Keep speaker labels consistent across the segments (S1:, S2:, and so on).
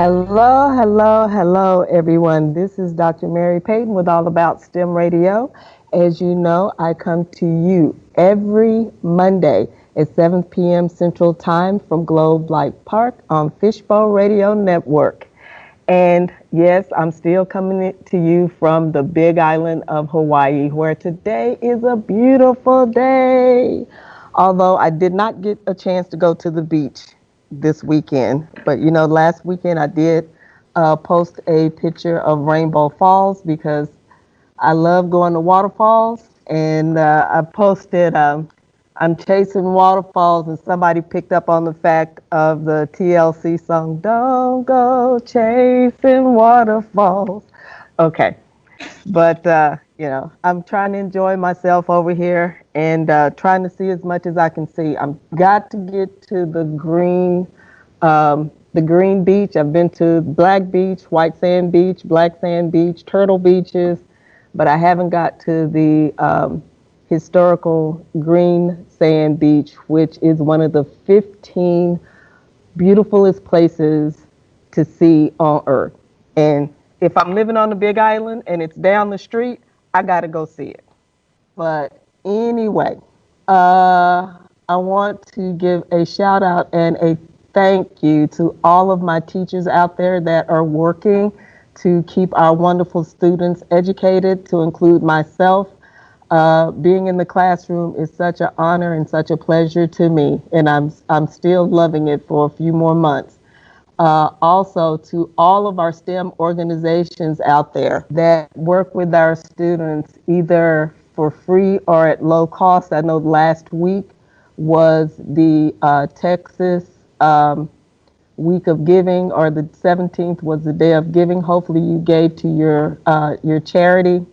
S1: Hello, hello, hello, everyone. This is Dr. Mary Payton with All About STEM Radio. As you know, I come to you every Monday at 7 p.m. Central Time from Globe Light Park on Fishbowl Radio Network. And yes, I'm still coming to you from the Big Island of Hawaii, where today is a beautiful day. Although I did not get a chance to go to the beach this weekend. But last weekend I did post a picture of Rainbow Falls because I love going to waterfalls. And I posted, I'm chasing waterfalls, and somebody picked up on the fact of the TLC song, Don't Go Chasing Waterfalls. Okay. But, I'm trying to enjoy myself over here and trying to see as much as I can see. I've got to get to the green beach. I've been to Black Beach, White Sand Beach, Black Sand Beach, Turtle Beaches, but I haven't got to the historical Green Sand Beach, which is one of the 15 beautifulest places to see on Earth. And if I'm living on the Big Island and it's down the street, I got to go see it. But anyway, I want to give a shout out and a thank you to all of my teachers out there that are working to keep our wonderful students educated, to include myself. Being in the classroom is such an honor and such a pleasure to me, and I'm still loving it for a few more months. Also, to all of our STEM organizations out there that work with our students either for free or at low cost. I know last week was the Texas Week of Giving, or the 17th was the Day of Giving. Hopefully you gave to your charity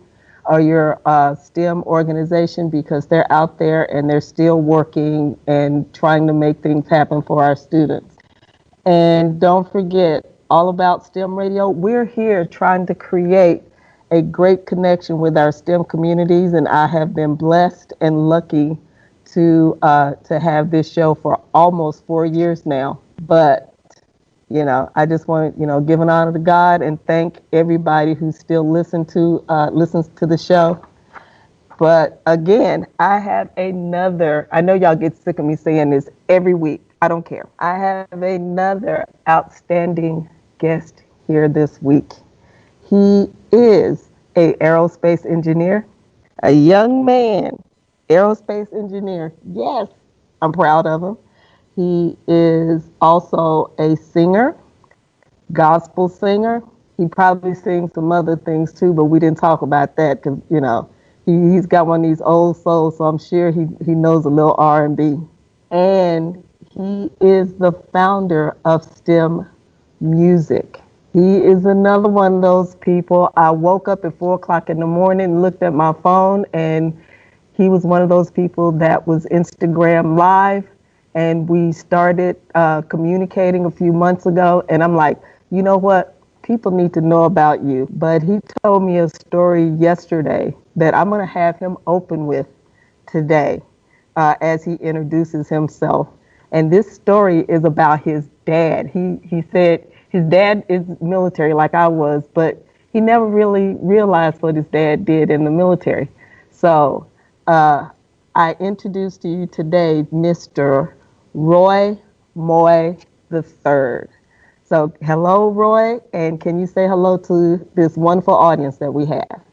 S1: or your STEM organization, because they're out there and they're still working and trying to make things happen for our students. And don't forget, All About STEM Radio, we're here trying to create a great connection with our STEM communities, and I have been blessed and lucky to have this show for almost 4 years now. But I just want to give an honor to God and thank everybody who still listens to the show. But again, I have another. I know y'all get sick of me saying this every week. I don't care. I have another outstanding guest here this week. He is an aerospace engineer, a young man, aerospace engineer. Yes, I'm proud of him. He is also a singer, gospel singer. He probably sings some other things too, but we didn't talk about that because, he's got one of these old souls, so I'm sure he knows a little R&B. And he is the founder of STEM Music. He is another one of those people. I woke up at 4 o'clock in the morning, looked at my phone, and he was one of those people that was Instagram Live. And we started communicating a few months ago. And I'm like, you know what? People need to know about you. But he told me a story yesterday that I'm going to have him open with today as he introduces himself. And this story is about his dad. He said his dad is military like I was, but he never really realized what his dad did in the military. So I introduce to you today Mr. Roy Moye III. So hello, Roy, and can you say hello to this wonderful audience that we have?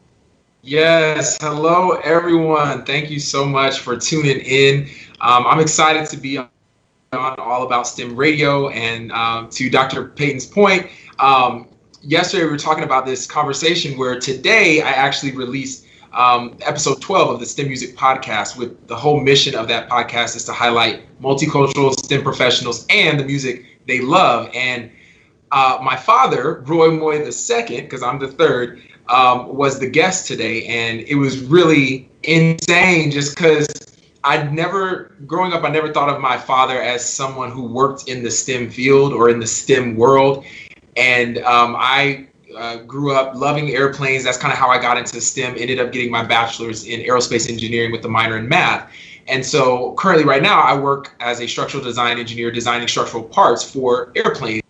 S2: Yes, hello everyone. Thank you so much for tuning in. I'm excited to be on All About STEM Radio, and to Dr. Payton's point, yesterday we were talking about this conversation where today I actually released episode 12 of the STEM Music Podcast, with the whole mission of that podcast is to highlight multicultural STEM professionals and the music they love. And my father, Roy Moye II, because I'm the third, was the guest today, and it was really insane just because growing up, I never thought of my father as someone who worked in the STEM field or in the STEM world. And I grew up loving airplanes. That's kind of how I got into STEM, ended up getting my bachelor's in aerospace engineering with a minor in math. And so currently right now I work as a structural design engineer designing structural parts for airplanes.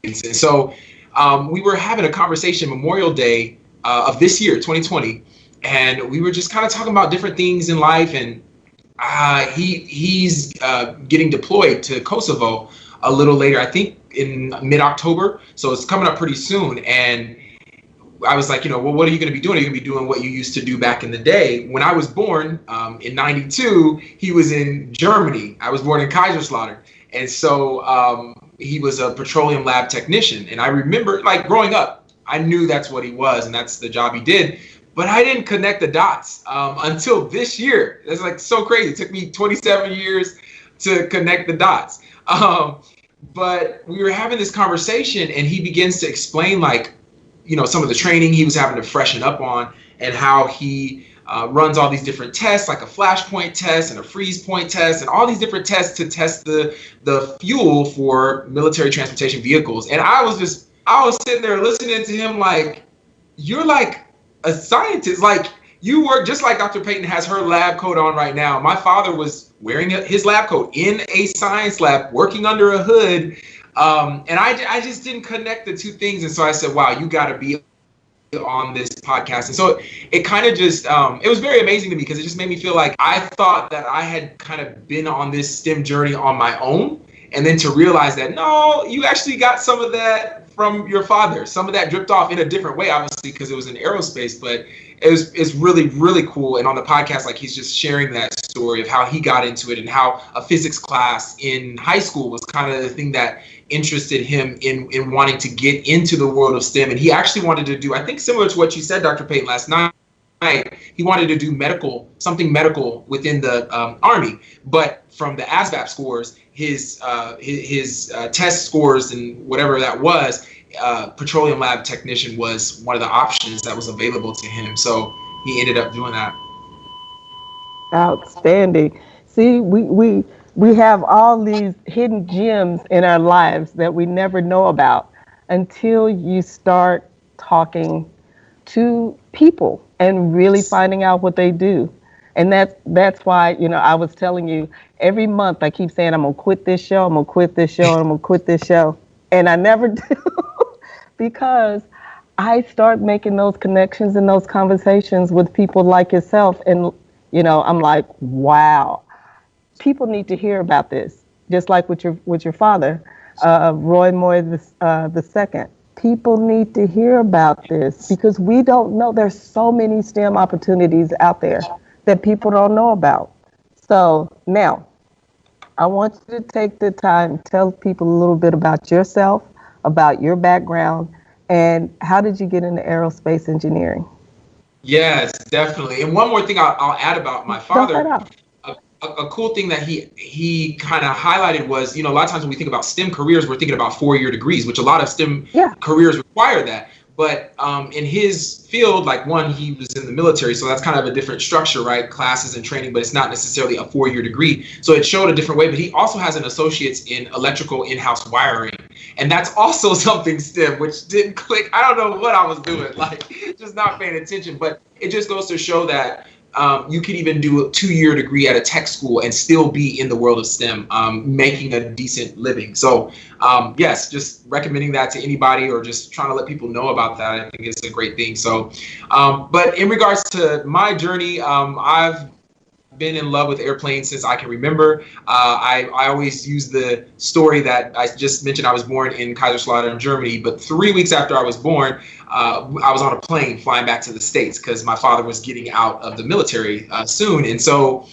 S2: And so we were having a conversation Memorial Day of this year, 2020, and we were just kind of talking about different things in life. And he's getting deployed to Kosovo a little later, I think in mid-October. So it's coming up pretty soon. And I was like, well, what are you going to be doing? Are you going to be doing what you used to do back in the day? When I was born in 92, he was in Germany. I was born in Kaiserslautern. And so he was a petroleum lab technician. And I remember, like, growing up, I knew that's what he was and that's the job he did. But I didn't connect the dots until this year. That's like so crazy. It took me 27 years to connect the dots. But we were having this conversation and he begins to explain, like, some of the training he was having to freshen up on and how he runs all these different tests, like a flashpoint test and a freeze point test and all these different tests to test the fuel for military transportation vehicles. And I was sitting there listening to him like, you're like a scientist, like you work just like Dr. Payton has her lab coat on right now. My father was wearing his lab coat in a science lab, working under a hood. And I just didn't connect the two things. And so I said, wow, you got to be on this podcast. And so it kind of just, it was very amazing to me because it just made me feel like I thought that I had kind of been on this STEM journey on my own. And then to realize that, no, you actually got some of that from your father. Some of that dripped off in a different way, obviously, because it was in aerospace, but it's really, really cool. And on the podcast, like, he's just sharing that story of how he got into it and how a physics class in high school was kind of the thing that interested him in wanting to get into the world of STEM. And he actually wanted to do, I think, similar to what you said, Dr. Payton, last night. He wanted to do something medical within the Army, but from the ASVAB scores, his test scores and whatever that was, petroleum lab technician was one of the options that was available to him. So he ended up doing that.
S1: Outstanding. See, we have all these hidden gems in our lives that we never know about until you start talking to people and really finding out what they do. And that's why, I was telling you, every month I keep saying, I'm going to quit this show, I'm going to quit this show, I'm going to quit this show. And I never do because I start making those connections and those conversations with people like yourself. And, I'm like, wow, people need to hear about this. Just like with your father, Roy Moye the second. People need to hear about this because we don't know. There's so many STEM opportunities out there that people don't know about. So now, I want you to take the time, tell people a little bit about yourself, about your background, and how did you get into aerospace engineering?
S2: Yes, definitely. And one more thing I'll add about my father. A cool thing that he kind of highlighted was, a lot of times when we think about STEM careers, we're thinking about 4-year degrees, which a lot of STEM careers require that. But in his field, like, he was in the military, so that's kind of a different structure, right? Classes and training, but it's not necessarily a 4-year degree. So it showed a different way. But he also has an associate's in electrical in-house wiring. And that's also something STEM, which didn't click. I don't know what I was doing, like, just not paying attention. But it just goes to show that you could even do a 2-year degree at a tech school and still be in the world of STEM, making a decent living. So yes, just recommending that to anybody or just trying to let people know about that. I think it's a great thing. So, but in regards to my journey, I've been in love with airplanes since I can remember. I always use the story that I just mentioned. I was born in Kaiserslautern, Germany, but 3 weeks after I was born, I was on a plane flying back to the States because my father was getting out of the military soon. And so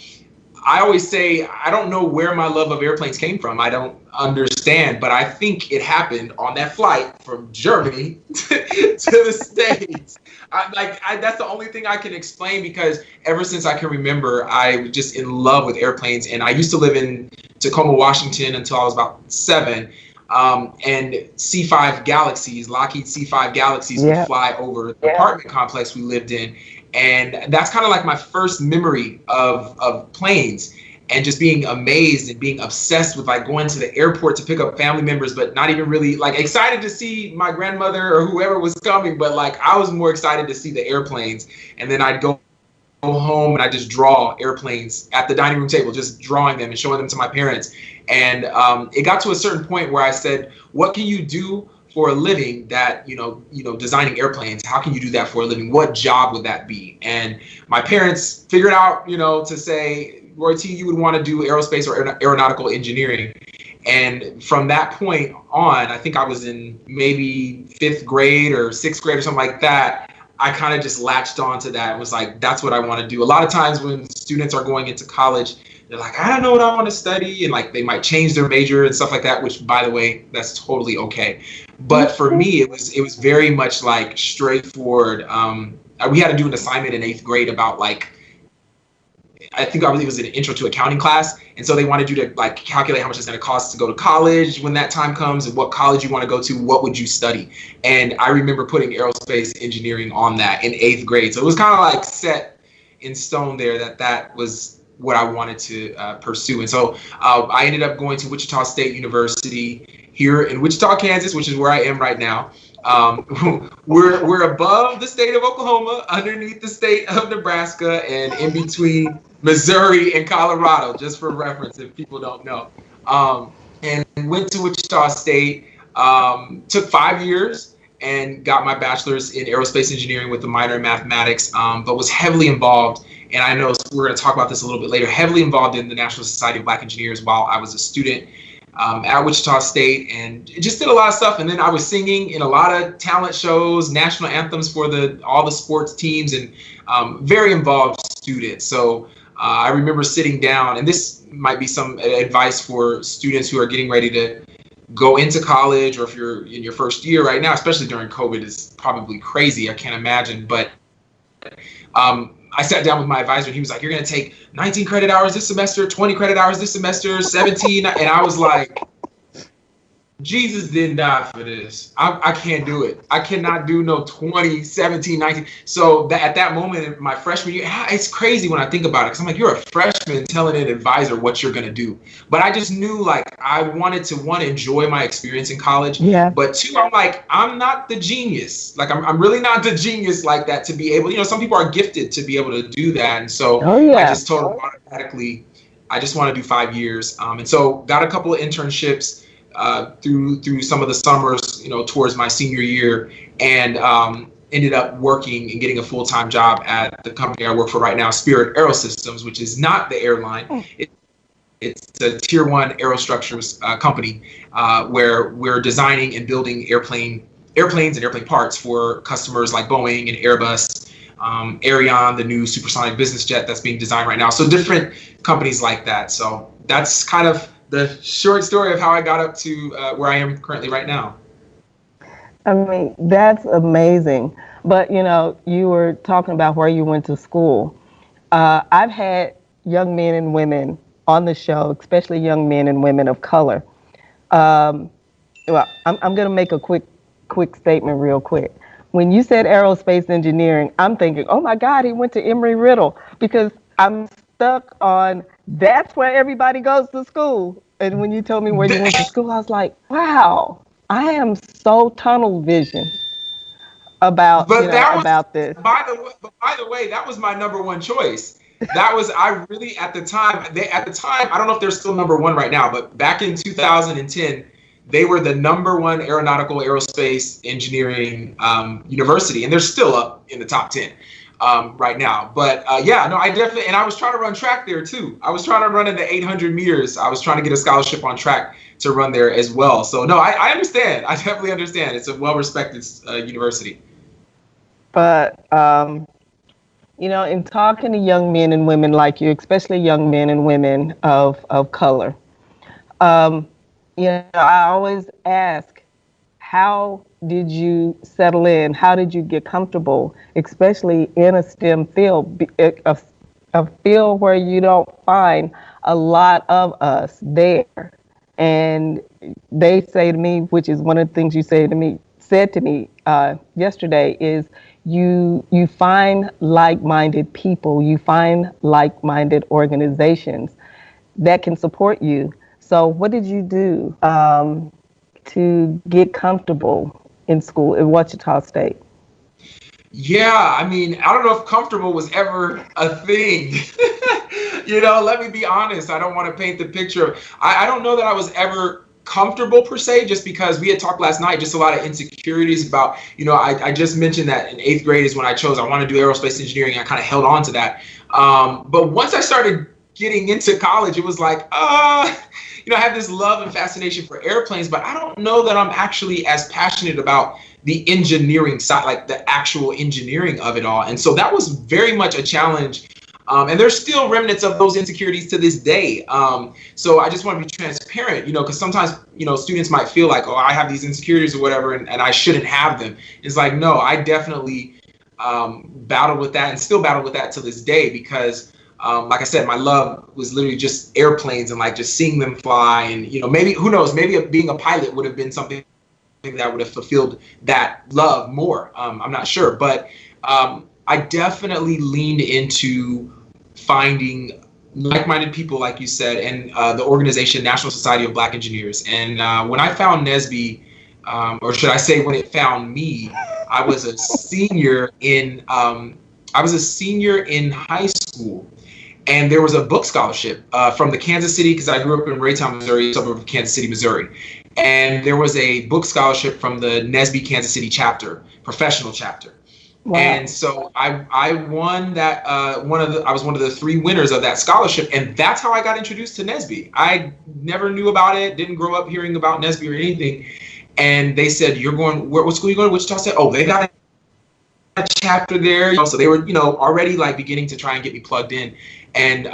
S2: I always say, I don't know where my love of airplanes came from. I don't understand, but I think it happened on that flight from Germany to the States. That's the only thing I can explain because ever since I can remember, I was just in love with airplanes. And I used to live in Tacoma, Washington until I was about 7. And C-5 Galaxies, Lockheed C-5 Galaxies would fly over the apartment complex we lived in. And that's kind of like my first memory of planes and just being amazed and being obsessed with, like, going to the airport to pick up family members, but not even really, like, excited to see my grandmother or whoever was coming. But, like, I was more excited to see the airplanes. And then I'd go home and I just draw airplanes at the dining room table, just drawing them and showing them to my parents. And it got to a certain point where I said, what can you do for a living that, designing airplanes, how can you do that for a living? What job would that be? And my parents figured out, to say, Roy T, you would want to do aerospace or aeronautical engineering. And from that point on, I think I was in maybe 5th grade or 6th grade or something like that. I kind of just latched onto that and was like, that's what I want to do. A lot of times when students are going into college, they're like, I don't know what I want to study. And like, they might change their major and stuff like that, which, by the way, that's totally okay. But for me, it was very much like straightforward. We had to do an assignment in 8th grade about like, I think it was an intro to accounting class. And so they wanted you to like calculate how much it's going to cost to go to college when that time comes, and what college you want to go to, what would you study. And I remember putting aerospace engineering on that in 8th grade. So it was kind of like set in stone there that was what I wanted to pursue. And so I ended up going to Wichita State University here in Wichita, Kansas, which is where I am right now. We're above the state of Oklahoma, underneath the state of Nebraska, and in between Missouri and Colorado, just for reference if people don't know. And went to Wichita State, took 5 years and got my bachelor's in aerospace engineering with a minor in mathematics, but was heavily involved, and I know we're going to talk about this a little bit later, heavily involved in the National Society of Black Engineers while I was a student at Wichita State, and just did a lot of stuff. And then I was singing in a lot of talent shows, national anthems for all the sports teams, and very involved student. So I remember sitting down, and this might be some advice for students who are getting ready to go into college, or if you're in your first year right now, especially during COVID, is probably crazy. I can't imagine. But I sat down with my advisor, and he was like, you're going to take 19 credit hours this semester, 20 credit hours this semester, 17. And I was like, Jesus didn't die for this. I can't do it. I cannot do no 20, 17, 19. So at that moment in my freshman year, it's crazy when I think about it, because I'm like, you're a freshman telling an advisor what you're going to do. But I just knew, like, I wanted to, one, enjoy my experience in college. Yeah. But two, I'm like, I'm not the genius. Like, I'm really not the genius like that to be able, some people are gifted to be able to do that. And so I just told them automatically, I just want to do 5 years. And so got a couple of internships through some of the summers, towards my senior year, and ended up working and getting a full-time job at the company I work for right now, Spirit Aerosystems, which is not the airline. It's a tier 1 aerostructures company where we're designing and building airplanes and airplane parts for customers like Boeing and Airbus, Ariane, the new supersonic business jet that's being designed right now. So different companies like that. So that's kind of the short story of how I got up to where I am currently right now.
S1: I mean, that's amazing. But, you were talking about where you went to school. I've had young men and women on the show, especially young men and women of color. Well, I'm going to make a quick statement real quick. When you said aerospace engineering, I'm thinking, oh my God, he went to Emory-Riddle, because I'm stuck on that's where everybody goes to school. And when you told me where you went to school, I was like, wow, I am so tunnel vision about this.
S2: By the way, that was my number one choice. That was, I really, at the time, I don't know if they're still number one right now, but back in 2010, they were the number one aeronautical aerospace engineering university, and they're still up in the top 10. Right now. But I definitely, and I was trying to run track there too. I was trying to run in the 800 meters. I was trying to get a scholarship on track to run there as well. So no, I understand. I definitely understand. It's a well-respected university.
S1: But, in talking to young men and women like you, especially young men and women of color, I always ask, how did you settle in? How did you get comfortable, especially in a STEM field, a field where you don't find a lot of us there? And they say to me, which is one of the things you said to me yesterday, is you find like-minded people, you find like-minded organizations that can support you. So what did you do to get comfortable in school at Wichita State?
S2: Yeah, I mean, I don't know if comfortable was ever a thing. Let me be honest. I don't want to paint the picture. I don't know that I was ever comfortable per se, just because we had talked last night, just a lot of insecurities about, I just mentioned that in 8th grade is when I chose, I want to do aerospace engineering. I kind of held on to that. But once I started getting into college, it was like, I have this love and fascination for airplanes, but I don't know that I'm actually as passionate about the engineering side, like the actual engineering of it all. And so that was very much a challenge. And there's still remnants of those insecurities to this day. So I just want to be transparent, because sometimes, students might feel like, oh, I have these insecurities or whatever, and I shouldn't have them. It's like, no, I definitely battled with that and still battle with that to this day, because like I said, my love was literally just airplanes and like just seeing them fly. And, maybe, who knows, maybe being a pilot would have been something that would have fulfilled that love more. I'm not sure. But I definitely leaned into finding like-minded people, like you said, and the organization National Society of Black Engineers. And when I found NSBE, or should I say when it found me, I was a senior in high school. And there was a book scholarship from the Kansas City, because I grew up in Raytown, Missouri, a suburb of Kansas City, Missouri. And there was a book scholarship from the NSBE Kansas City chapter, professional chapter. Wow. And so I won that. I was one of the 3 winners of that scholarship, and that's how I got introduced to NSBE. I never knew about it, didn't grow up hearing about NSBE or anything. And they said, "You're going? What school are you going to?" Wichita. I said, "Oh, they got a chapter there." So they were, already like beginning to try and get me plugged in. And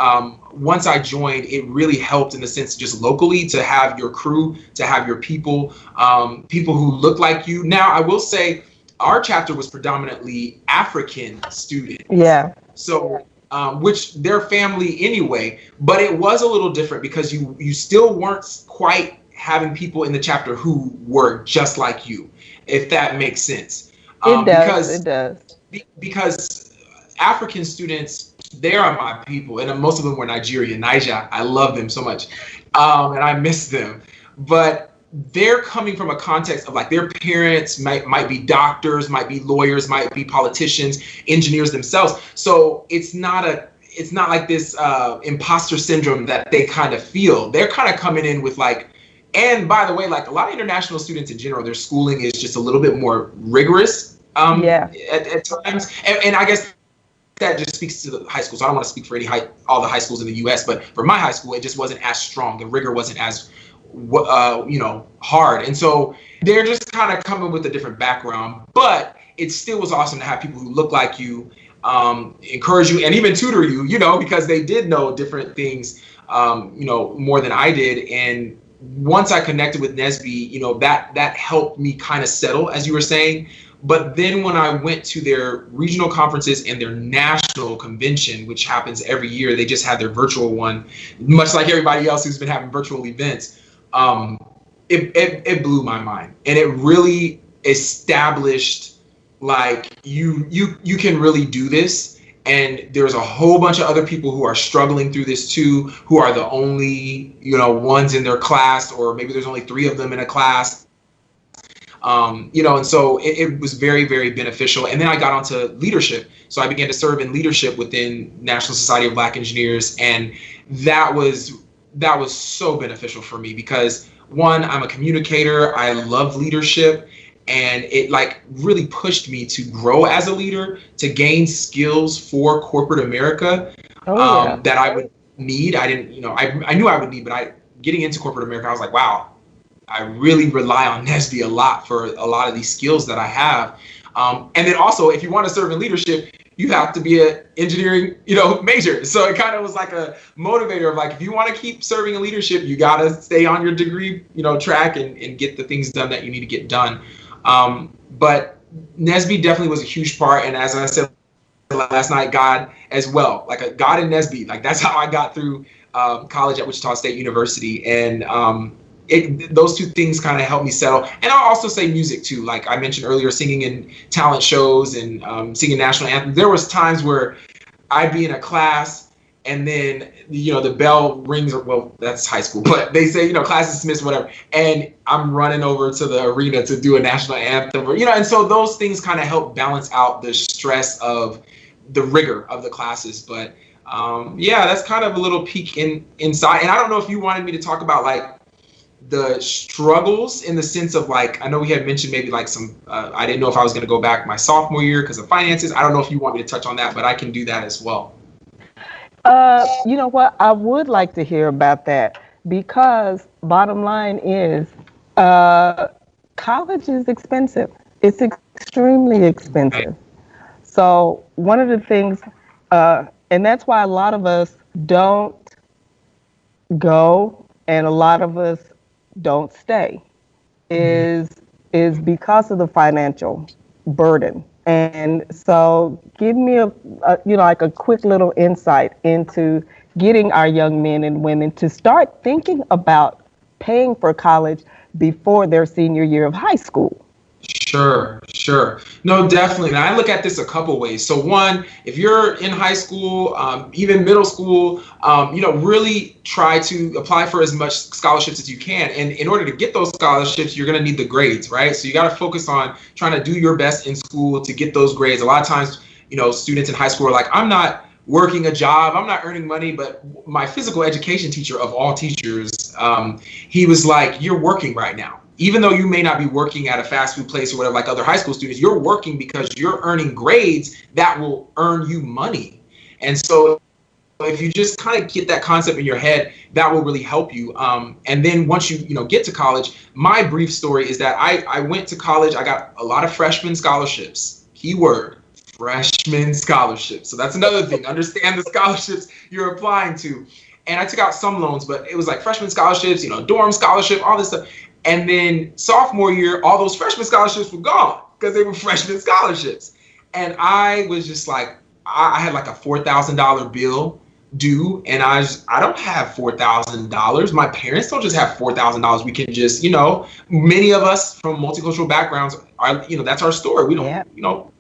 S2: once I joined, it really helped in the sense just locally to have your crew, to have your people, people who look like you. Now, I will say our chapter was predominantly African students. Yeah. So, which their family anyway, but it was a little different because you still weren't quite having people in the chapter who were just like you, if that makes sense. It does. Because African students, they are my people, and most of them were Nigerian. Niger, I love them so much, and I miss them. But they're coming from a context of like their parents might be doctors, might be lawyers, might be politicians, engineers themselves. So it's not like this imposter syndrome that they kind of feel. They're kind of coming in with like, and by the way, like a lot of international students in general, their schooling is just a little bit more rigorous at times. And I guess that just speaks to the high school. So I don't want to speak for all the high schools in the U.S., but for my high school, it just wasn't as strong. The rigor wasn't as hard. And so they're just kind of coming with a different background, but it still was awesome to have people who look like you, encourage you, and even tutor you, because they did know different things, more than I did. And once I connected with NSBE, that helped me kind of settle, as you were saying. But then when I went to their regional conferences and their national convention, which happens every year, they just had their virtual one, much like everybody else who's been having virtual events. It blew my mind, and it really established like you can really do this. And there's a whole bunch of other people who are struggling through this too, who are the only ones in their class, or maybe there's only 3 of them in a class. And so it was very, very beneficial. And then I got onto leadership. So I began to serve in leadership within National Society of Black Engineers. And that was so beneficial for me because, one, I'm a communicator. I love leadership. And it like really pushed me to grow as a leader, to gain skills for corporate America that I would need. I didn't, I knew I would need, but getting into corporate America, I was like, wow, I really rely on NSBE a lot for a lot of these skills that I have. And then also, if you want to serve in leadership, you have to be an engineering, major. So it kind of was like a motivator of like, if you want to keep serving in leadership, you got to stay on your degree, track and get the things done that you need to get done. But NSBE definitely was a huge part. And as I said last night, God as well, like God and NSBE, like that's how I got through college at Wichita State University. And those 2 things kind of helped me settle. And I'll also say music too. Like I mentioned earlier, singing in talent shows and singing national anthems. There was times where I'd be in a class and then, the bell rings, well, that's high school, but they say, class is dismissed, whatever. And I'm running over to the arena to do a national anthem, and so those things kind of help balance out the stress of the rigor of the classes. But that's kind of a little peek inside. And I don't know if you wanted me to talk about like the struggles in the sense of like, I know we had mentioned maybe like some, I didn't know if I was going to go back my sophomore year because of finances. I don't know if you want me to touch on that, but I can do that as well.
S1: You know what? I would like to hear about that because bottom line is uh, college is expensive. It's extremely
S2: Right.
S1: expensive. So one of the things, and that's why a lot of us don't go and a lot of us don't stay
S2: Mhm.
S1: is because of the financial burden. And so give me like a quick little insight into getting our young men and women to start thinking about paying for college before their senior year of high school.
S2: Sure, sure. No, definitely. And I look at this a couple ways. So one, if you're in high school, even middle school, really try to apply for as much scholarships as you can. And in order to get those scholarships, you're going to need the grades, right? So you got to focus on trying to do your best in school to get those grades. A lot of times, students in high school are like, I'm not working a job, I'm not earning money, but my physical education teacher of all teachers, he was like, you're working right now. Even though you may not be working at a fast food place or whatever, like other high school students, you're working because you're earning grades that will earn you money. And so if you just kind of get that concept in your head, that will really help you. And then once you get to college, my brief story is that I went to college. I got a lot of freshman scholarships. Keyword, freshman scholarships. So that's another thing. Understand the scholarships you're applying to. And I took out some loans, but it was like freshman scholarships, dorm scholarship, all this stuff. And then sophomore year, all those freshman scholarships were gone because they were freshman scholarships. And I was just like, I had like a $4,000 bill due, and I don't have $4,000. My parents don't just have $4,000. We can just, many of us from multicultural backgrounds are, that's our story. We don't,
S1: Yeah.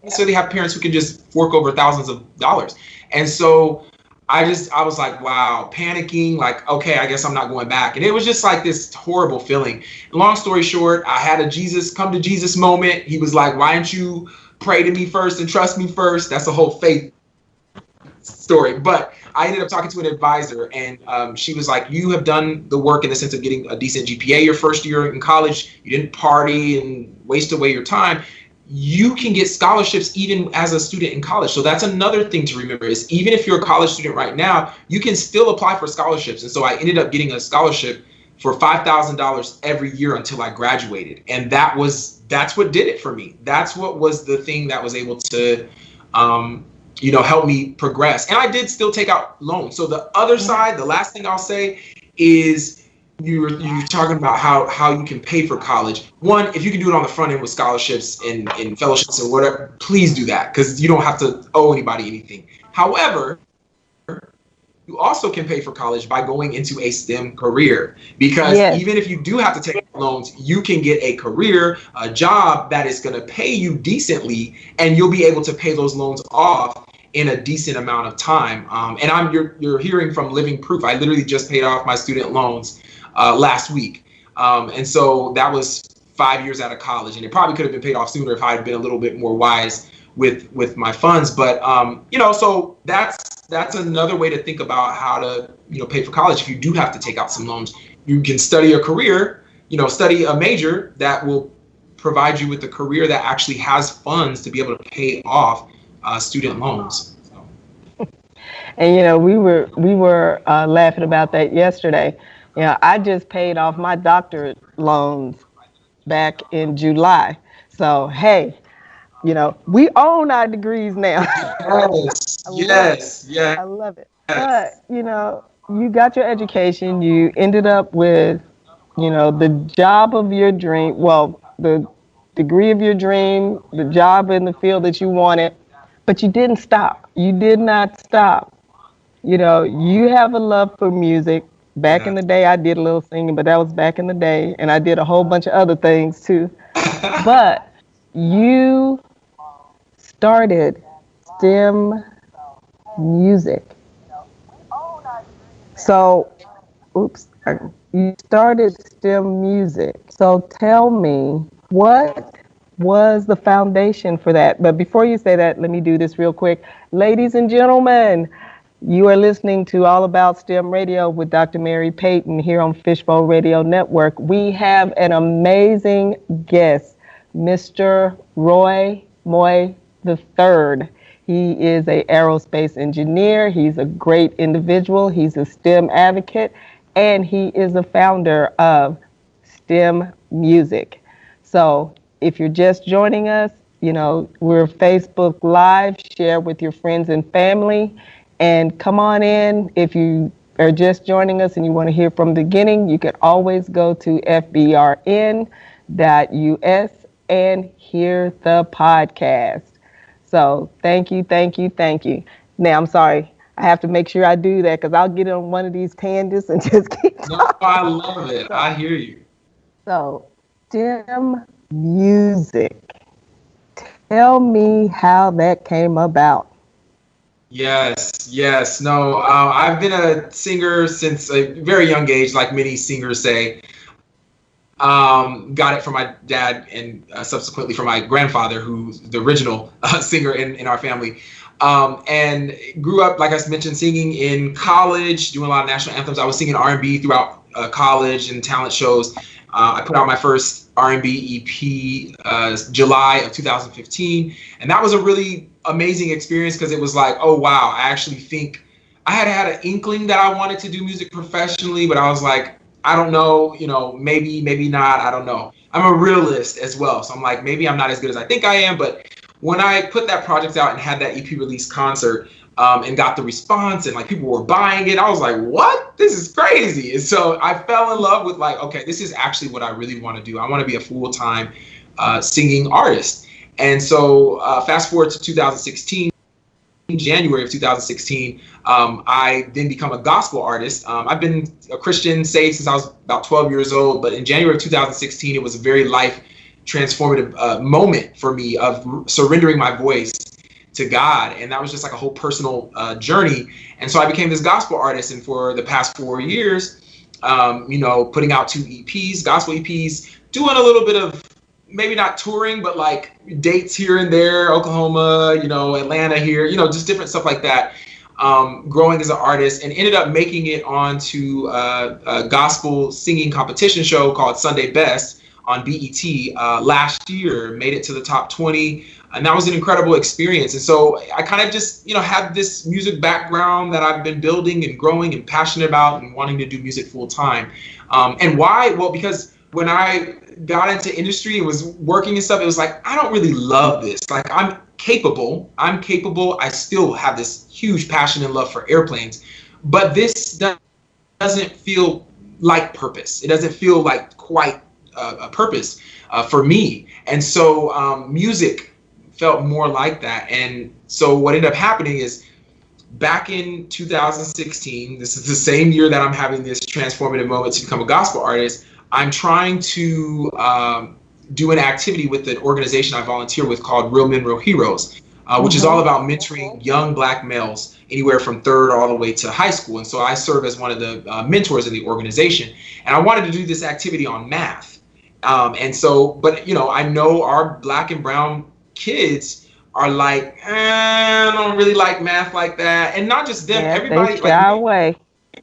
S2: Necessarily have parents who can just fork over thousands of dollars. And so I was like, wow, panicking, like, okay, I guess I'm not going back. And it was just like this horrible feeling. Long story short, I had a come to Jesus moment. He was like, why don't you pray to me first and trust me first? That's a whole faith story. But I ended up talking to an advisor, and she was like, you have done the work in the sense of getting a decent GPA your first year in college. You didn't party and waste away your time. You can get scholarships even as a student in college. So that's another thing to remember is even if you're a college student right now, you can still apply for scholarships. And so I ended up getting a scholarship for $5,000 every year until I graduated. And that's what did it for me. That's what was the thing that was able to, help me progress. And I did still take out loans. So the other side, the last thing I'll say is, you're talking about how you can pay for college. One, if you can do it on the front end with scholarships and fellowships and whatever, please do that because you don't have to owe anybody anything. However, you also can pay for college by going into a STEM career because even if you do have to take loans, you can get a career, a job that is going to pay you decently, and you'll be able to pay those loans off in a decent amount of time. And you're hearing from living proof. I literally just paid off my student loans last week. And so that was 5 years out of college, and it probably could have been paid off sooner if I had been a little bit more wise with my funds. But, so that's another way to think about how to, pay for college. If you do have to take out some loans, you can study a career, study a major that will provide you with a career that actually has funds to be able to pay off student loans.
S1: And we were laughing about that yesterday. I just paid off my doctorate loans back in July. So hey, we own our degrees now.
S2: Yes, yes.
S1: I love it. But you got your education. You ended up with the job of your dream. Well, the degree of your dream, the job in the field that you wanted. But you didn't stop. You did not stop. You have a love for music. Back in the day, I did a little singing, but that was back in the day. And I did a whole bunch of other things too. But you started STEM music. So, you started STEM music. So tell me, what was the foundation for that? But before you say that, let me do this real quick. Ladies and gentlemen, You are listening to All About STEM Radio with Dr. Mary Payton here on Fishbowl Radio Network. We have an amazing guest, Mr. Roy Moye III. He is an aerospace engineer. He's a great individual. He's a STEM advocate, and he is the founder of STEM Music. So if you're just joining us, we're Facebook Live. Share with your friends and family. And come on in. If you are just joining us and you want to hear from the beginning, you can always go to fbrn.us and hear the podcast. So thank you. Now, I'm sorry. I have to make sure I do that because I'll get on one of these tangents and just keep talking.
S2: No, I love it. I hear you.
S1: So, STEM music. Tell me how that came about.
S2: Yes. No, I've been a singer since a very young age, like many singers say. Got it from my dad and subsequently from my grandfather, who's the original singer in our family. And grew up, like I mentioned, singing in college, doing a lot of national anthems. I was singing R&B throughout college and talent shows. I put out my first R&B EP July of 2015, and that was a really amazing experience because it was like, oh wow, I actually think I had an inkling that I wanted to do music professionally, but I was like, I don't know, maybe not, I don't know. I'm a realist as well, so I'm like, maybe I'm not as good as I think I am. But when I put that project out and had that EP release concert, and got the response and like people were buying it, I was like, what? This is crazy. And so I fell in love with like, okay, this is actually what I really want to do. I want to be a full-time singing artist. And so fast forward to 2016, January of 2016, I then become a gospel artist. I've been a Christian saved since I was about 12 years old, but in January of 2016, it was a very life transformative moment for me of surrendering my voice to God. And that was just like a whole personal journey. And so I became this gospel artist. And for the past 4 years, putting out 2 EPs, gospel EPs, doing a little bit of maybe not touring, but like dates here and there, Oklahoma, Atlanta here, just different stuff like that. Growing as an artist, and ended up making it onto a gospel singing competition show called Sunday Best on BET last year. Made it to the top 20. And that was an incredible experience. And so I kind of just, have this music background that I've been building and growing and passionate about and wanting to do music full time. And why? Well, because when I got into industry and was working and stuff, it was like, I don't really love this. Like, I'm capable. I still have this huge passion and love for airplanes. But this doesn't feel like purpose. It doesn't feel like quite a purpose for me. And so music felt more like that. And so what ended up happening is back in 2016, this is the same year that I'm having this transformative moment to become a gospel artist, I'm trying to do an activity with an organization I volunteer with called Real Men, Real Heroes, which is all about mentoring young Black males anywhere from third all the way to high school. And so I serve as one of the mentors in the organization. And I wanted to do this activity on math. I know our Black and brown kids are like, I don't really like math like that. And not just them, everybody, like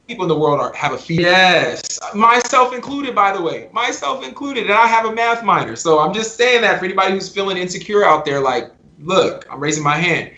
S2: people in the world have a fear. Yes, myself included, by the way, and I have a math minor. So I'm just saying that for anybody who's feeling insecure out there, like, look, I'm raising my hand,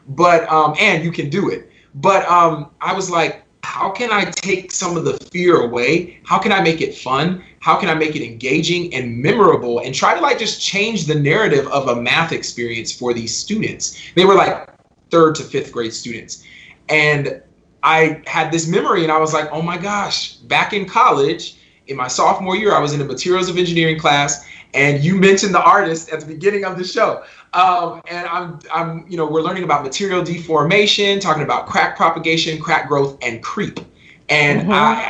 S2: but, and you can do it. But I was like, how can I take some of the fear away? How can I make it fun? How can I make it engaging and memorable and try to like just change the narrative of a math experience for these students? They were like 3rd to 5th grade students. And I had this memory and I was like, oh my gosh, back in college, in my sophomore year, I was in a materials of engineering class, and you mentioned the artist at the beginning of the show. And I'm, we're learning about material deformation, talking about crack propagation, crack growth, and creep. And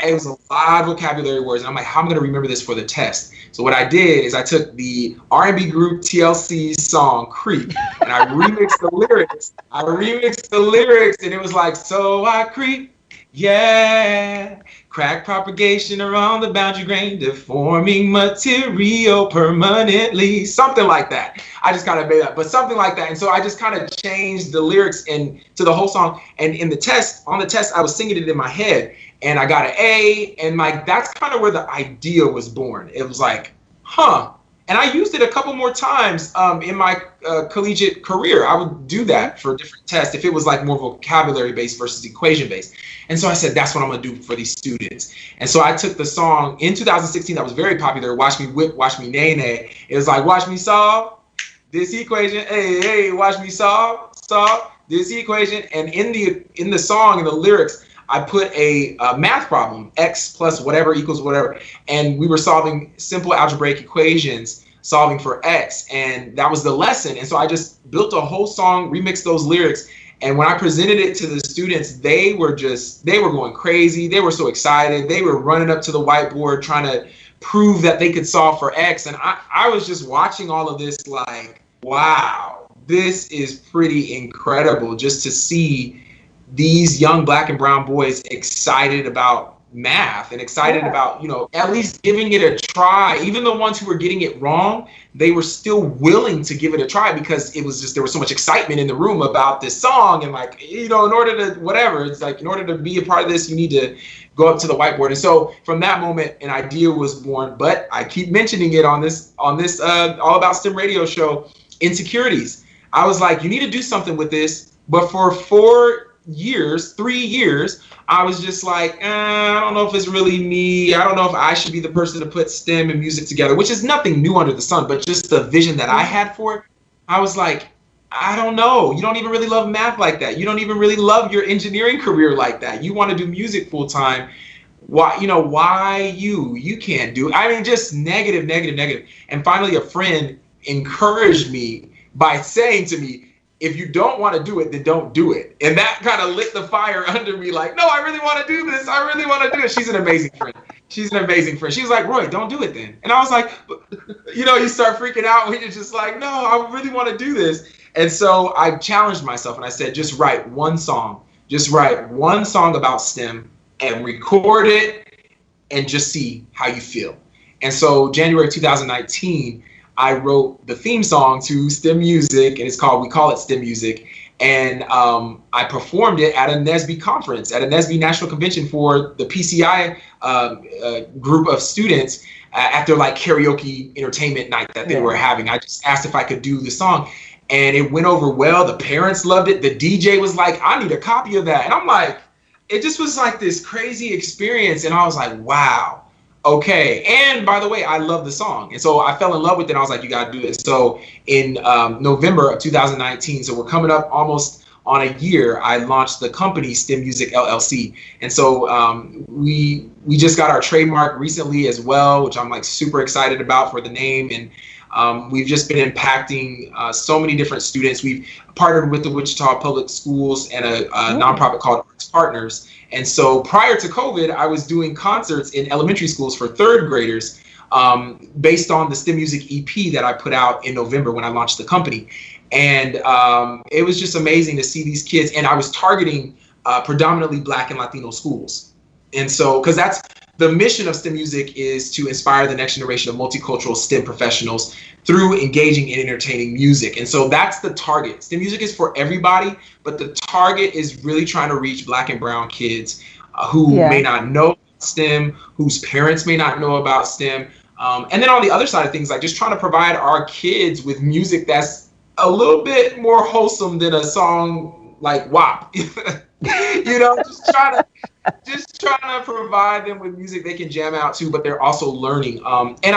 S2: it was a lot of vocabulary words. And I'm like, how am I going to remember this for the test? So what I did is I took the R&B group TLC's song Creep, and I remixed the lyrics. And it was like, so I creep, yeah, crack propagation around the boundary grain, deforming material permanently. Something like that. I just kind of made up, but something like that. And so I just kind of changed the lyrics and to the whole song. And in the test, on the test, I was singing it in my head, and I got an A. And like that's kind of where the idea was born. It was like, huh. And I used it a couple more times in my collegiate career. I would do that for different tests if it was like more vocabulary based versus equation based. And so I said, that's what I'm gonna do for these students. And so I took the song in 2016 that was very popular, Watch Me Whip, Watch Me Nay Nay. It was like, watch me solve this equation, hey, hey, watch me solve this equation. And in the song, in the lyrics, I put a math problem, x plus whatever equals whatever, and we were solving simple algebraic equations, solving for x, and that was the lesson. And so I just built a whole song, remixed those lyrics, and when I presented it to the students, they were going crazy. They were so excited. They were running up to the whiteboard trying to prove that they could solve for x, and I was just watching all of this like, wow, this is pretty incredible just to see these young Black and brown boys excited about math and excited about, you know, at least giving it a try. Even the ones who were getting it wrong, they were still willing to give it a try because it was just, there was so much excitement in the room about this song. And like, you know, in order to whatever, it's like, in order to be a part of this, you need to go up to the whiteboard. And so from that moment, an idea was born. But I keep mentioning it on this All About STEM radio show, insecurities. I was like, you need to do something with this. But for 3 years, I was just like, I don't know if it's really me. I don't know if I should be the person to put STEM and music together, which is nothing new under the sun, but just the vision that I had for it. I was like, I don't know. You don't even really love math like that. You don't even really love your engineering career like that. You want to do music full time. Why, you know, why you can't do it? I mean, just negative. And finally, a friend encouraged me by saying to me, if you don't want to do it, then don't do it. And that kind of lit the fire under me like, no, I really want to do this. I really want to do it. She's an amazing friend. She was like, Roy, don't do it then. And I was like, you know, you start freaking out when you're just like, no, I really want to do this. And so I challenged myself and I said, just write one song about STEM and record it and just see how you feel. And so January 2019, I wrote the theme song to STEM Music, and we call it STEM Music. And I performed it at a NSBE conference, at a NSBE National Convention for the PCI group of students at their like karaoke entertainment night that they were having. I just asked if I could do the song, and it went over well. The parents loved it. The DJ was like, I need a copy of that. And I'm like, it just was like this crazy experience. And I was like, wow. Okay, and by the way, I love the song. And so I fell in love with it, and I was like, you got to do it. So in November of 2019, so we're coming up almost on a year, I launched the company STEM Music LLC. And so we just got our trademark recently as well, which I'm like super excited about for the name. And we've just been impacting so many different students. We've partnered with the Wichita Public Schools and a nonprofit called Arts Partners. And so prior to COVID, I was doing concerts in elementary schools for third graders based on the STEM Music EP that I put out in November when I launched the company. And it was just amazing to see these kids. And I was targeting predominantly Black and Latino schools. And so, because that's the mission of STEM Music, is to inspire the next generation of multicultural STEM professionals through engaging in entertaining music. And so that's the target. STEM Music is for everybody, but the target is really trying to reach Black and brown kids who may not know STEM, whose parents may not know about STEM. And then on the other side of things, like just trying to provide our kids with music that's a little bit more wholesome than a song like WAP. You know, just trying to provide them with music they can jam out to, but they're also learning. And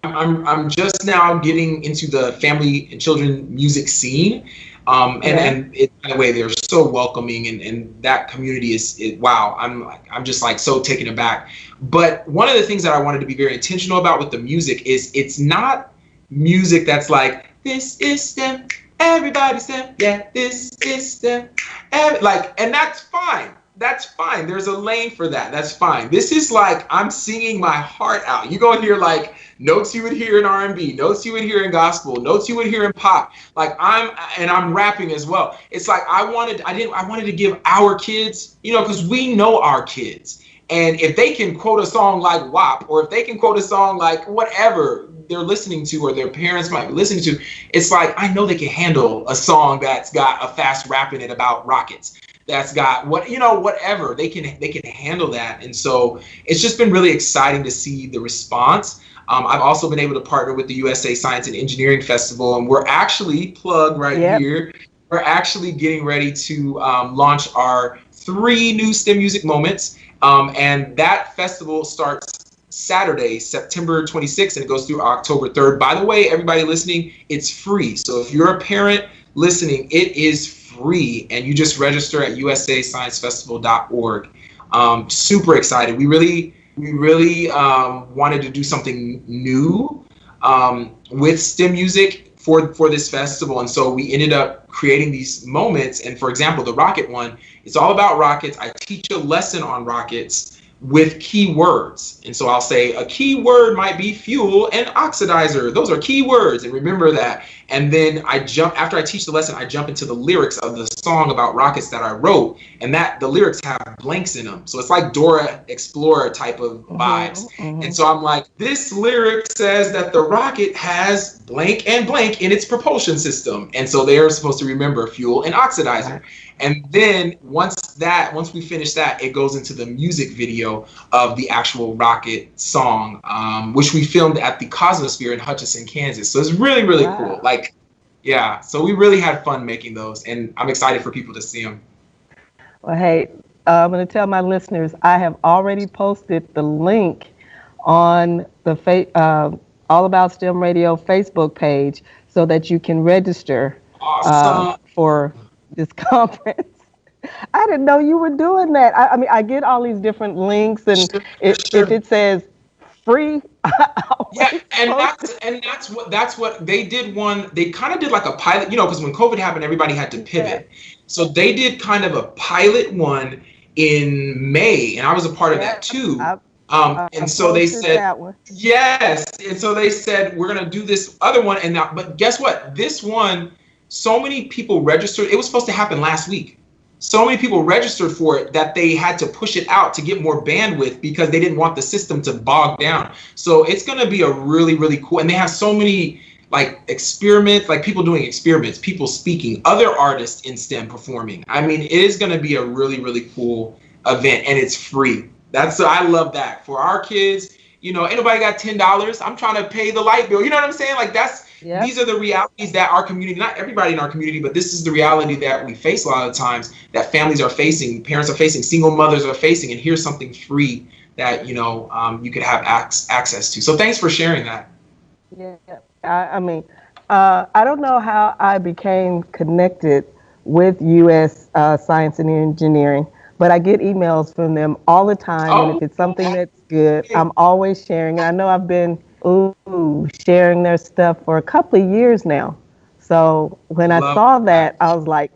S2: I'm just now getting into the family and children music scene. And it, by the way, they're so welcoming, and that community is wow. I'm just like so taken aback. But one of the things that I wanted to be very intentional about with the music is it's not music that's like, this is STEM, everybody STEM, yeah, this is STEM, and that's fine. that's fine. There's a lane for that. That's fine. This is like I'm singing my heart out. You go and hear like notes you would hear in R&B, notes you would hear in gospel, notes you would hear in pop. Like I'm rapping as well. It's like I wanted to give our kids, you know, because we know our kids. And if they can quote a song like WAP, or if they can quote a song like whatever they're listening to or their parents might be listening to, it's like I know they can handle a song that's got a fast rap in it about rockets. That's got whatever they can handle that. And so it's just been really exciting to see the response. I've also been able to partner with the USA Science and Engineering Festival, and we're actually here. We're actually getting ready to launch our 3 new STEM music moments. And that festival starts Saturday, September 26th, and it goes through October 3rd. By the way, everybody listening, it's free. So if you're a parent listening, it is free, and you just register at usasciencefestival.org. Super excited. We really wanted to do something new with STEM music for this festival, and so we ended up creating these moments. And for example, the rocket one, it's all about rockets. I teach a lesson on rockets with key words. And so I'll say a key word might be fuel and oxidizer. Those are key words, and remember that. And then after I teach the lesson, I jump into the lyrics of the song about rockets that I wrote, and the lyrics have blanks in them. So it's like Dora Explorer type of vibes. And so I'm like, this lyric says that the rocket has blank and blank in its propulsion system. And so they're supposed to remember fuel and oxidizer. And then once we finish that, it goes into the music video of the actual rocket song, which we filmed at the Cosmosphere in Hutchinson, Kansas. So it's really, really cool. Like, yeah, so we really had fun making those, and I'm excited for people to see them.
S1: Well, hey, I'm going to tell my listeners, I have already posted the link on the All About STEM Radio Facebook page so that you can register for this conference. I didn't know you were doing that. I mean, I get all these different links, and if it says free,
S2: that's what they did. They kind of did like a pilot, because when COVID happened, everybody had to pivot. So they did kind of a pilot one in May, and I was a part of that too. And so they said, yes. And so they said, we're going to do this other one. But guess what? This one, so many people registered. It was supposed to happen last week. So many people registered for it that they had to push it out to get more bandwidth because they didn't want the system to bog down. So it's going to be a really, really cool. And they have so many like experiments, like people doing experiments, people speaking, other artists in STEM performing. I mean, it is going to be a really, really cool event, and it's free. I love that for our kids. Ain't nobody got $10. I'm trying to pay the light bill. You know what I'm saying? Like these are the realities that our community, not everybody in our community, but this is the reality that we face a lot of times, that families are facing, parents are facing, single mothers are facing, and here's something free that, you could have access to. So thanks for sharing that.
S1: Yeah, I mean, I don't know how I became connected with US Science and Engineering, but I get emails from them all the time. And if it's something that's good, I'm always sharing. And I know I've been sharing their stuff for a couple of years now. So when I saw that, I was like,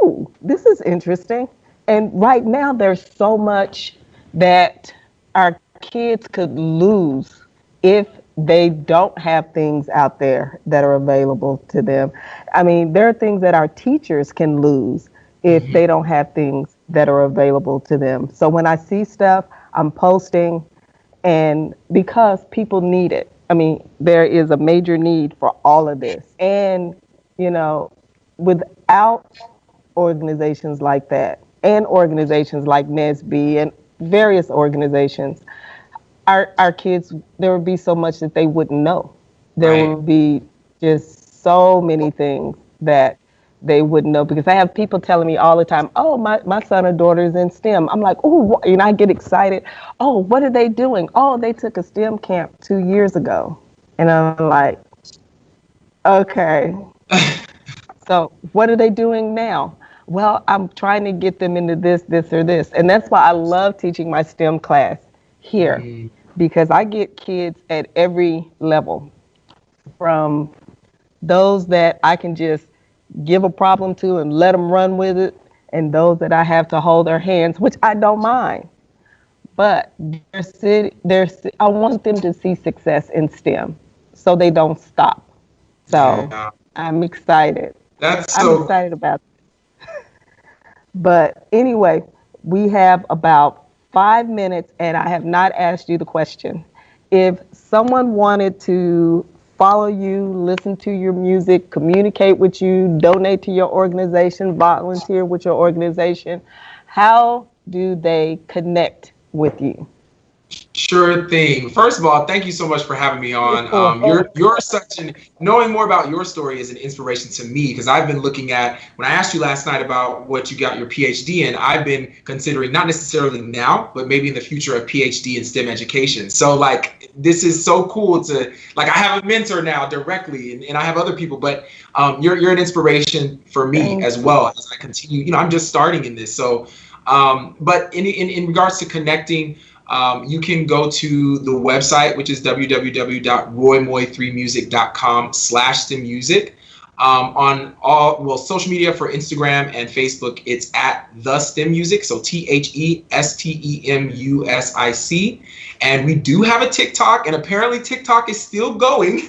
S1: ooh, this is interesting. And right now there's so much that our kids could lose if they don't have things out there that are available to them. I mean, there are things that our teachers can lose if they don't have things that are available to them. So when I see stuff, I'm posting, and because people need it. I mean, there is a major need for all of this. And, without organizations like that, and organizations like NSB and various organizations, our kids, there would be so much that they wouldn't know. There would be just so many things that they wouldn't know, because I have people telling me all the time, oh, my son or daughter is in STEM. I'm like, oh, and I get excited. Oh, what are they doing? Oh, they took a STEM camp 2 years ago. And I'm like, okay. So what are they doing now? Well, I'm trying to get them into this, or this. And that's why I love teaching my STEM class here, because I get kids at every level, from those that I can just give a problem to and let them run with it and those that I have to hold their hands, which I don't mind. But I want them to see success in STEM so they don't stop. So
S2: Yeah,
S1: I'm excited.
S2: that's
S1: I'm
S2: so.
S1: excited about it. But anyway, we have about 5 minutes, and I have not asked you the question. If someone wanted to follow you, listen to your music, communicate with you, donate to your organization, volunteer with your organization, how do they connect with you?
S2: Sure thing. First of all, thank you so much for having me on. You're such an knowing more about your story is an inspiration to me because I've been looking at when I asked you last night about what you got your PhD in. I've been considering not necessarily now, but maybe in the future a PhD in STEM education. So like this is so cool to like I have a mentor now directly, and I have other people, but you're an inspiration for me as well as I continue. You know, I'm just starting in this, so but in regards to connecting. You can go to the website, which is www.roymoye3music.com/STEMmusic. On all, well, social media for Instagram and Facebook, it's at the STEM Music, so TheStemusic. And we do have a TikTok, and apparently TikTok is still going.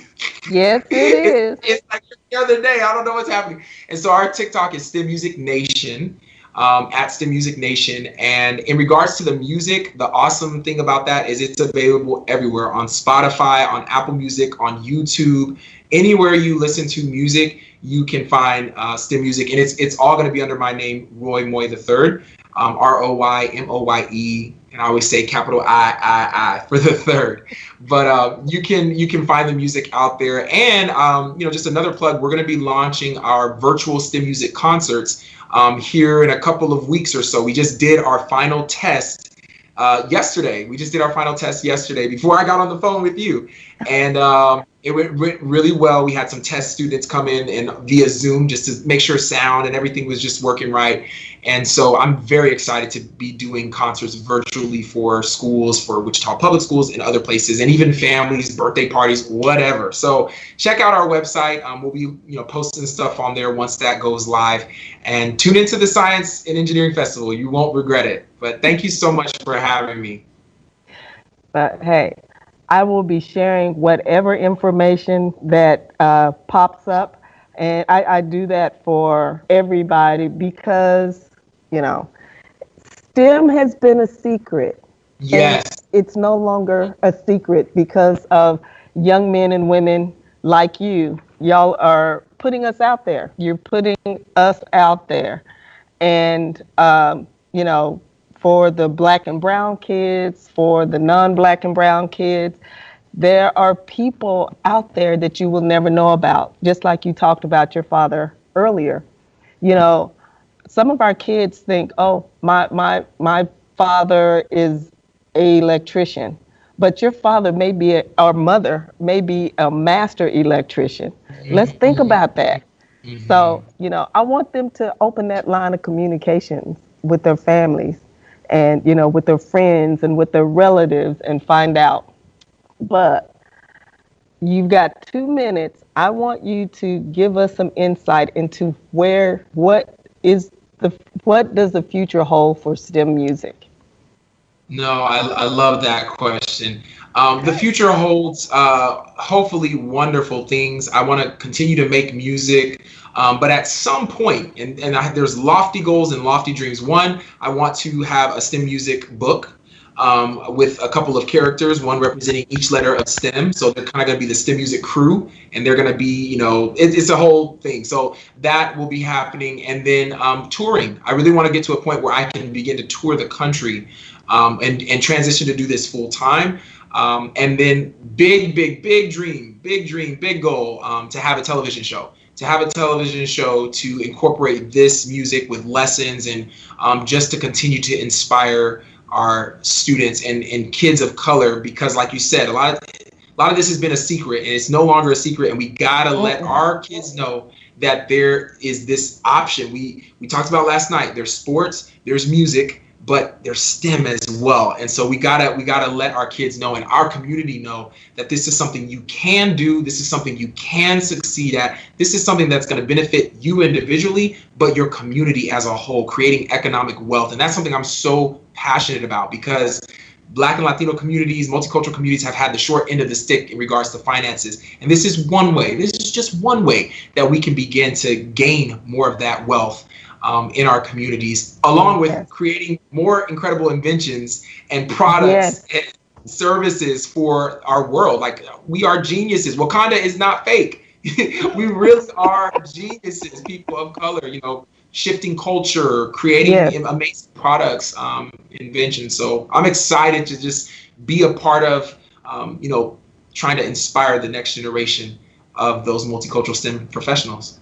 S1: Yes, it is.
S2: It's like the other day, I don't know what's happening. And so our TikTok is STEM Music Nation. At STEM Music Nation. And in regards to the music, the awesome thing about that is it's available everywhere on Spotify, on Apple Music, on YouTube, anywhere you listen to music, you can find STEM Music. And it's all going to be under my name, Roy Moye III, ROYMOYE. And I always say capital I for the third. But you can find the music out there. And just another plug, we're going to be launching our virtual STEM Music concerts here in a couple of weeks or so. We just did our final test yesterday. We just did our final test yesterday before I got on the phone with you. And it went really well. We had some test students come in and via Zoom just to make sure sound and everything was just working right. And so I'm very excited to be doing concerts virtually for schools, for Wichita Public Schools and other places, and even families, birthday parties, whatever. So check out our website. We'll be posting stuff on there once that goes live. And tune into the Science and Engineering Festival. You won't regret it. But thank you so much for having me.
S1: But hey, I will be sharing whatever information that pops up. And I do that for everybody because, STEM has been a secret.
S2: Yes.
S1: And it's no longer a secret because of young men and women like you. Y'all are putting us out there. You're putting us out there. And, for the black and brown kids, for the non-black and brown kids, there are people out there that you will never know about, just like you talked about your father earlier. Some of our kids think, oh, my father is an electrician, but your father may be, or mother may be a master electrician. Let's think about that. So, I want them to open that line of communications with their families and, with their friends and with their relatives and find out. But you've got 2 minutes. I want you to give us some insight into what does the future hold for STEM music?
S2: No, I love that question. The future holds hopefully wonderful things. I want to continue to make music, but at some point, and there's lofty goals and lofty dreams. One, I want to have a STEM music book with a couple of characters, one representing each letter of STEM. So they're kind of going to be the STEM music crew, and they're going to be, it's a whole thing. So that will be happening. And then touring. I really want to get to a point where I can begin to tour the country and transition to do this full time. And then big dream, big goal to have a television show. To incorporate this music with lessons and just to continue to inspire our students and kids of color, because like you said, a lot of this has been a secret, and it's no longer a secret, and we gotta let our kids know that there is this option. We talked about last night. There's sports, there's music, but they're STEM as well. And so we gotta let our kids know and our community know that this is something you can do. This is something you can succeed at. This is something that's going to benefit you individually, but your community as a whole, creating economic wealth. And that's something I'm so passionate about, because Black and Latino communities, multicultural communities have had the short end of the stick in regards to finances. And this is one way, this is just one way that we can begin to gain more of that wealth in our communities, along with creating more incredible inventions and products and services for our world. Like, we are geniuses. Wakanda is not fake. We really are geniuses, people of color, you know, shifting culture, creating amazing products, inventions. So I'm excited to just be a part of, you know, trying to inspire the next generation of those multicultural STEM professionals.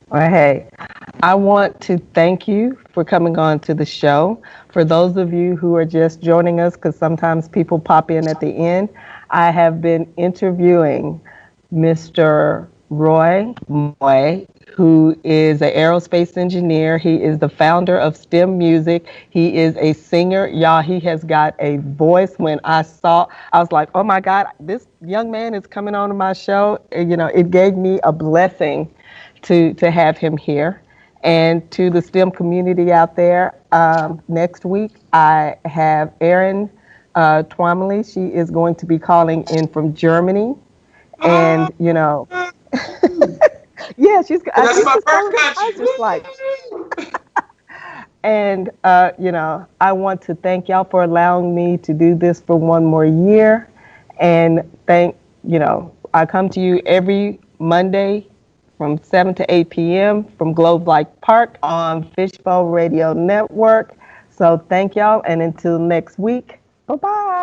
S1: Well, hey, I want to thank you for coming on to the show. For those of you who are just joining us, because sometimes people pop in at the end, I have been interviewing Mr. Roy Moye, who is an aerospace engineer. He is the founder of STEM Music. He is a singer. Y'all, he has got a voice. When I was like, oh my God, this young man is coming on to my show. You know, it gave me a blessing to have him here. And to the STEM community out there, next week I have Erin Twomley. She is going to be calling in from Germany. And, you know, yeah, she's.
S2: That's my first country.
S1: I was just like, and you know, I want to thank y'all for allowing me to do this for one more year, and you know, I come to you every Monday from 7 to 8 p.m. from Globe Life Park on Fishbowl Radio Network. So thank y'all, and until next week, bye bye.